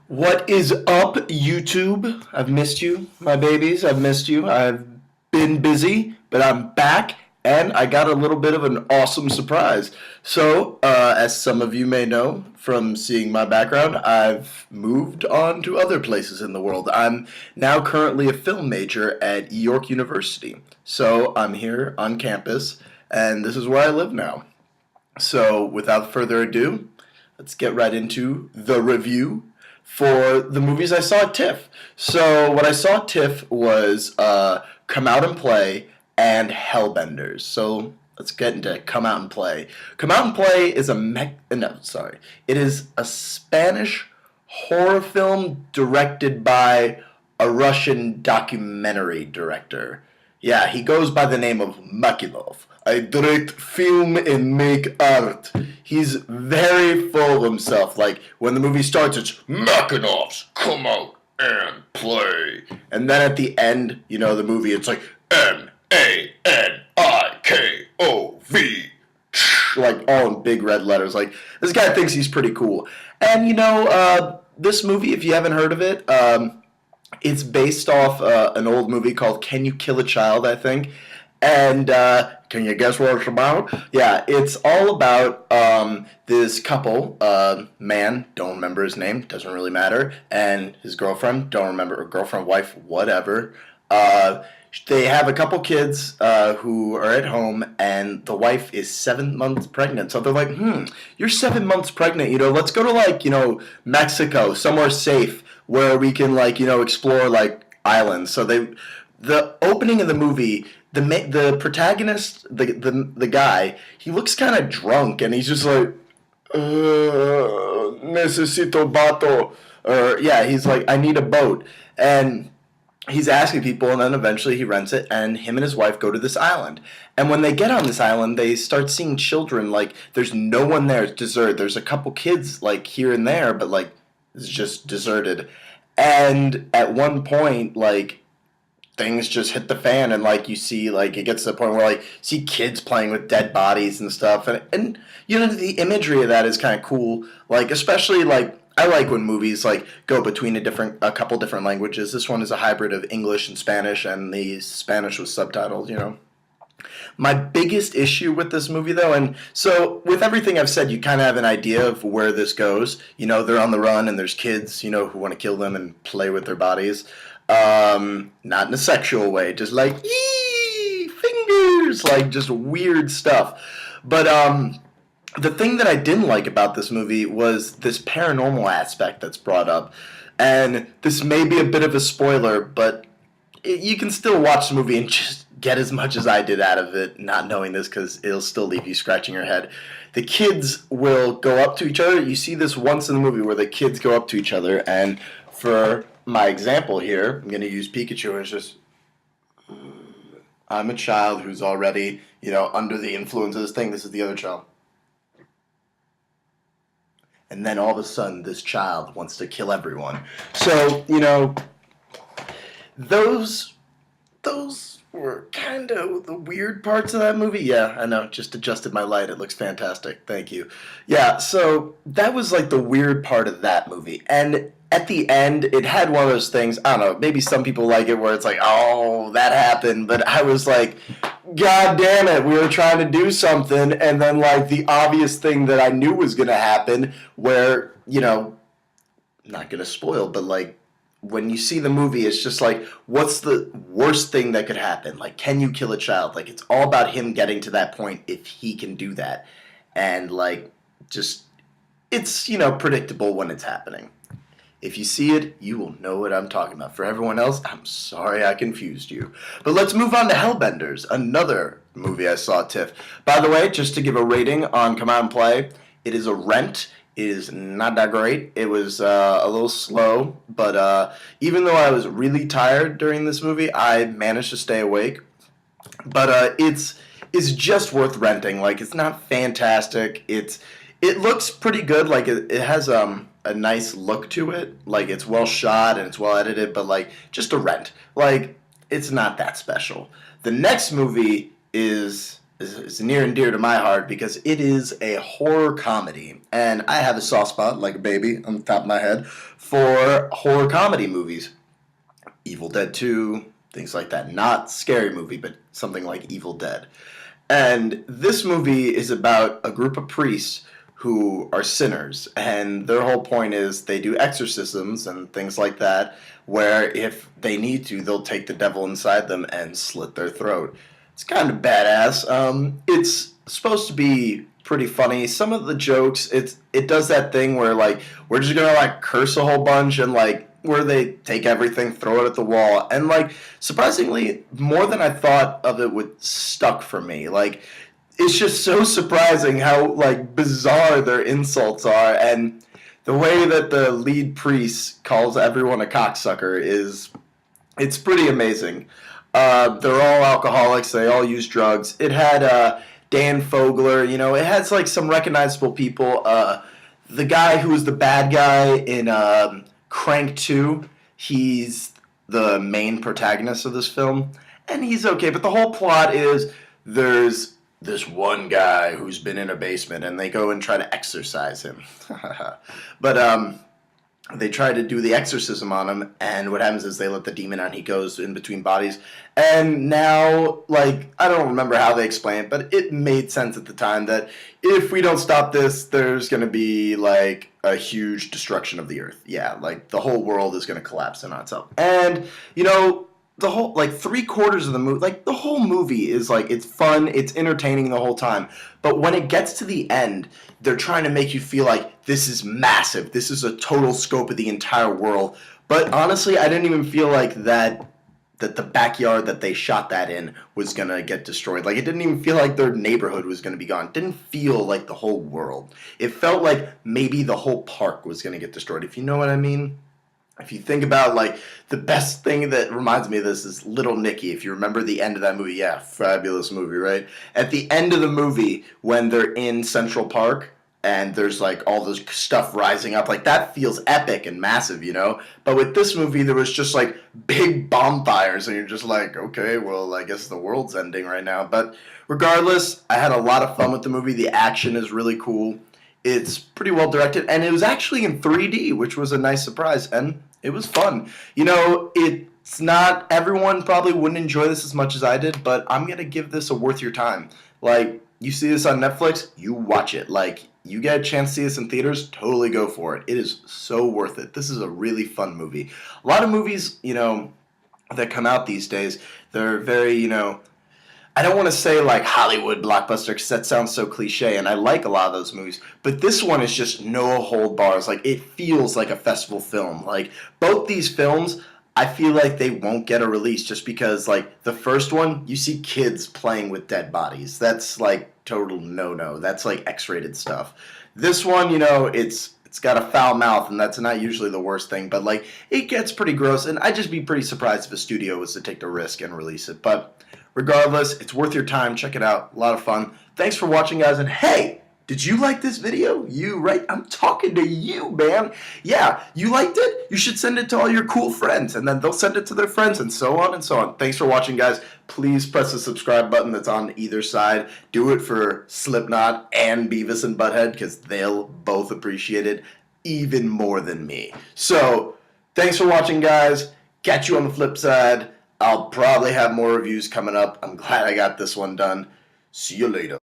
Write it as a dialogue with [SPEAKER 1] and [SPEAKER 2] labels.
[SPEAKER 1] What is up, YouTube? I've missed you, my babies. I've missed you. I've been busy, but I'm back, and I got a little bit of an awesome surprise. So, as some of you may know from seeing my background, I've moved on to other places in the world. I'm now currently a film major at York University. So, I'm here on campus, and this is where I live now. So, without further ado, let's get right into the review for the movies I saw at Tiff. So what I saw at Tiff was Come Out and Play and Hellbenders. So let's get into Come Out and Play. Come Out and Play is it is a Spanish horror film directed by a Russian documentary director. Yeah, he goes by the name of Makilov. I direct film and make art. He's very full of himself. Like, when the movie starts, it's Makinov's Come Out and Play. And then at the end, the movie, it's like Manikov. Like, all in big red letters. Like, this guy thinks he's pretty cool. And, this movie, if you haven't heard of it, it's based off an old movie called Can You Kill a Child, I think. And can you guess what it's about? Yeah, it's all about this couple, man, don't remember his name, doesn't really matter, and his girlfriend, don't remember, or girlfriend, wife, whatever. They have a couple kids who are at home, and the wife is 7 months pregnant. So they're like, you're 7 months pregnant, let's go to, Mexico, somewhere safe, where we can, explore, islands. So the opening of the movie, the protagonist, the guy, he looks kind of drunk, and he's just like, necesito bato, or yeah, he's like, I need a boat, and he's asking people, and then eventually he rents it, and him and his wife go to this island. And when they get on this island, they start seeing children. Like, there's no one there. It's deserted. There's a couple kids, here and there, but, it's just deserted. And at one point, things just hit the fan, and you see, it gets to the point where see kids playing with dead bodies and stuff, and the imagery of that is kind of cool, especially I like when movies go between a couple different languages. This one is a hybrid of English and Spanish, and the Spanish was subtitled. My biggest issue with this movie, though, and so with everything I've said, you kind of have an idea of where this goes. They're on the run, and there's kids, who want to kill them and play with their bodies. Not in a sexual way, just fingers, just weird stuff. But the thing that I didn't like about this movie was this paranormal aspect that's brought up. And this may be a bit of a spoiler, but you can still watch the movie and just get as much as I did out of it, not knowing this, because it'll still leave you scratching your head. The kids will go up to each other. You see this once in the movie where the kids go up to each other, and for my example here, I'm going to use Pikachu. It's just, I'm a child who's already, under the influence of this thing. This is the other child. And then all of a sudden, this child wants to kill everyone. So, those were kind of the weird parts of that movie. Yeah, I know. Just adjusted my light. It looks fantastic. Thank you. Yeah, so that was the weird part of that movie. And at the end, it had one of those things, I don't know, maybe some people like it where it's oh, that happened. But I was like, God damn it, we were trying to do something. And then the obvious thing that I knew was going to happen where, not going to spoil, but when you see the movie, it's just what's the worst thing that could happen? Can you kill a child? It's all about him getting to that point if he can do that. And it's, predictable when it's happening. If you see it, you will know what I'm talking about. For everyone else, I'm sorry I confused you. But let's move on to Hellbenders, another movie I saw at Tiff. By the way, just to give a rating on Come Out and Play, it is a rent. It is not that great. It was a little slow, but even though I was really tired during this movie, I managed to stay awake. But it's just worth renting. It's not fantastic. It looks pretty good. It has a nice look to it. It's well shot and it's well edited, but just a rent. It's not that special. The next movie is is near and dear to my heart because it is a horror comedy. And I have a soft spot, like a baby on the top of my head, for horror comedy movies. Evil Dead 2, things like that. Not scary movie, but something like Evil Dead. And this movie is about a group of priests who are sinners, and their whole point is they do exorcisms and things like that, where if they need to, they'll take the devil inside them and slit their throat. It's kind of badass. It's supposed to be pretty funny. Some of the jokes, it does that thing where like we're just gonna like curse a whole bunch and like where they take everything, throw it at the wall, and like surprisingly more than I thought of it would stuck for me. Like it's just so surprising how like bizarre their insults are, and the way that the lead priest calls everyone a cocksucker is it's pretty amazing. They're all alcoholics. They all use drugs. It had Dan Fogler. You know, it has like some recognizable people. The guy who was the bad guy in Crank 2, he's the main protagonist of this film, and he's okay. But the whole plot is there's this one guy who's been in a basement, and they go and try to exorcise him. But they try to do the exorcism on him, and what happens is they let the demon out, and he goes in between bodies. And now, like, I don't remember how they explain it, but it made sense at the time that if we don't stop this, there's going to be, like, a huge destruction of the earth. Yeah, like, the whole world is going to collapse in on itself. And, you know, the whole, like, 3/4 of the movie, like, the whole movie is, like, it's fun, it's entertaining the whole time. But when it gets to the end, they're trying to make you feel like this is massive. This is a total scope of the entire world. But honestly, I didn't even feel like that the backyard that they shot that in was going to get destroyed. Like, it didn't even feel like their neighborhood was going to be gone. It didn't feel like the whole world. It felt like maybe the whole park was going to get destroyed, if you know what I mean. If you think about, like, the best thing that reminds me of this is Little Nicky. If you remember the end of that movie, yeah, fabulous movie, right? At the end of the movie, when they're in Central Park, and there's, like, all this stuff rising up, like, that feels epic and massive, you know? But with this movie, there was just, like, big bonfires, and you're just like, okay, well, I guess the world's ending right now. But regardless, I had a lot of fun with the movie. The action is really cool. It's pretty well directed, and it was actually in 3D, which was a nice surprise, and it was fun. You know, it's not, everyone probably wouldn't enjoy this as much as I did, but I'm going to give this a worth your time. Like, you see this on Netflix, you watch it. Like, you get a chance to see this in theaters, totally go for it. It is so worth it. This is a really fun movie. A lot of movies, you know, that come out these days, they're very, you know, I don't want to say like Hollywood blockbuster because that sounds so cliche, and I like a lot of those movies, but this one is just no hold bars. Like, it feels like a festival film. Like, both these films, I feel like they won't get a release just because, like, the first one, you see kids playing with dead bodies. That's like total no-no. That's like X-rated stuff. This one, you know, it's got a foul mouth, and that's not usually the worst thing, but like it gets pretty gross, and I'd just be pretty surprised if a studio was to take the risk and release it. But regardless, it's worth your time. Check it out. A lot of fun. Thanks for watching, guys, and hey, did you like this video? You, right? I'm talking to you, man. Yeah, you liked it? You should send it to all your cool friends, and then they'll send it to their friends, and so on and so on. Thanks for watching, guys. Please press the subscribe button that's on either side. Do it for Slipknot and Beavis and Butthead, because they'll both appreciate it even more than me. So, thanks for watching, guys. Catch you on the flip side. I'll probably have more reviews coming up. I'm glad I got this one done. See you later.